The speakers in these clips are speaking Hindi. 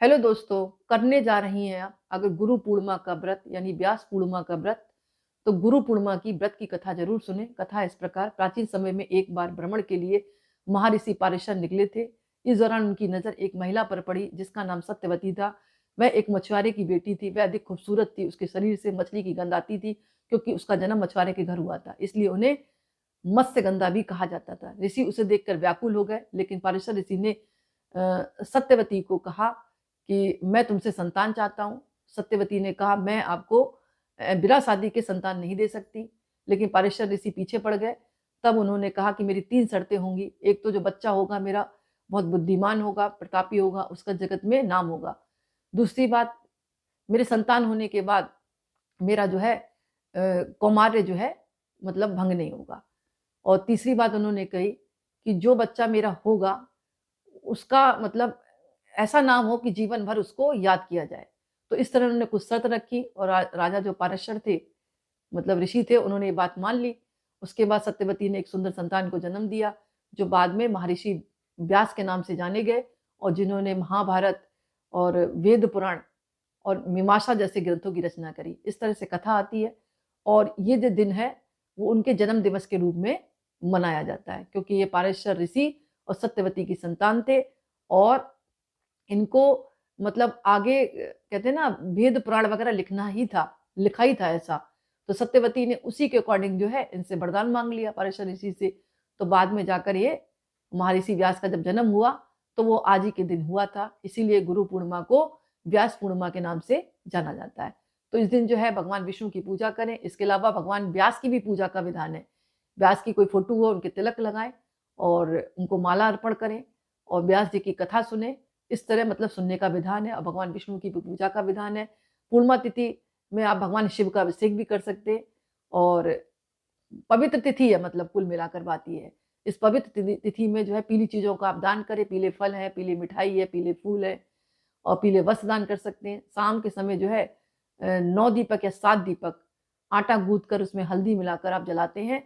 हेलो दोस्तों, करने जा रही हैं आप अगर गुरु पूर्णिमा का व्रत यानी व्यास पूर्णिमा का व्रत। तो गुरु पूर्णिमा की व्रत की कथा जरूर सुने। कथा इस प्रकार, प्राचीन समय में एक बार भ्रमण के लिए महर्षि पारेशर निकले थे। इस दौरान उनकी नजर एक महिला पर पड़ी जिसका नाम सत्यवती था। वह एक मछुआरे की बेटी थी। वह अधिक खूबसूरत थी। उसके शरीर से मछली की गंध आती थी क्योंकि उसका जन्म मछुआरे के घर हुआ था, इसलिए उन्हें मत्स्यगंधा भी कहा जाता था। ऋषि उसे देखकर व्याकुल हो गए, लेकिन पारेशर ऋषि ने सत्यवती को कहा कि मैं तुमसे संतान चाहता हूँ। सत्यवती ने कहा, मैं आपको बिना शादी के संतान नहीं दे सकती। लेकिन पारेशर ऋषि पीछे पड़ गए। तब उन्होंने कहा कि मेरी 3 शर्तें होंगी। एक तो जो बच्चा होगा मेरा बहुत बुद्धिमान होगा, प्रतापी होगा, उसका जगत में नाम होगा। दूसरी बात, मेरे संतान होने के बाद मेरा जो है कौमार्य जो है मतलब भंग नहीं होगा। और तीसरी बात उन्होंने कही कि जो बच्चा मेरा होगा उसका मतलब ऐसा नाम हो कि जीवन भर उसको याद किया जाए। तो इस तरह उन्होंने कुछ शर्त रखी और राजा जो पारशर थे मतलब ऋषि थे, उन्होंने ये बात मान ली। उसके बाद सत्यवती ने एक सुंदर संतान को जन्म दिया जो बाद में महर्षि व्यास के नाम से जाने गए और जिन्होंने महाभारत और वेद पुराण और मीमांसा जैसे ग्रंथों की रचना करी। इस तरह से कथा आती है और ये जो दिन है वो उनके जन्म दिवस के रूप में मनाया जाता है क्योंकि ये पारेश्वर ऋषि और सत्यवती की संतान थे। और इनको मतलब आगे कहते हैं ना वेद पुराण वगैरह लिखना ही था, लिखा ही था ऐसा। तो सत्यवती ने उसी के अकॉर्डिंग जो है इनसे वरदान मांग लिया पारेश्वर ऋषि से। तो बाद में जाकर ये महर्षि व्यास का जब जन्म हुआ तो वो आज ही के दिन हुआ था, इसीलिए गुरु पूर्णिमा को व्यास पूर्णिमा के नाम से जाना जाता है। तो इस दिन जो है भगवान विष्णु की पूजा करें। इसके अलावा भगवान व्यास की भी पूजा का विधान है। व्यास की कोई फोटो हो, उनके तिलक लगाएं और उनको माला अर्पण करें और व्यास जी की कथा सुने। इस तरह मतलब सुनने का विधान है और भगवान विष्णु की भी पूजा का विधान है। पूर्णिमा तिथि में आप भगवान शिव का अभिषेक भी कर सकते हैं और पवित्र तिथि है, मतलब कुल मिलाकर बात ये है। इस पवित्र तिथि में जो है पीली चीजों का आप दान करें। पीले फल है, पीली मिठाई है, पीले फूल है और पीले वस्त्र दान कर सकते हैं। शाम के समय जो है 9 दीपक या 7 दीपक आटा गूंथ कर उसमें हल्दी मिलाकर आप जलाते हैं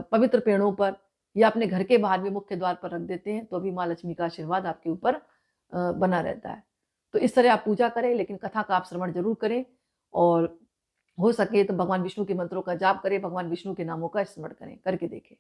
पवित्र पेड़ों पर या अपने घर के बाहर भी मुख्य द्वार पर रख देते हैं, तो भी माँ लक्ष्मी का आशीर्वाद आपके ऊपर बना रहता है। तो इस तरह आप पूजा करें, लेकिन कथा का आप श्रवण जरूर करें और हो सके तो भगवान विष्णु के मंत्रों का जाप करें, भगवान विष्णु के नामों का स्मरण करें, करके देखें।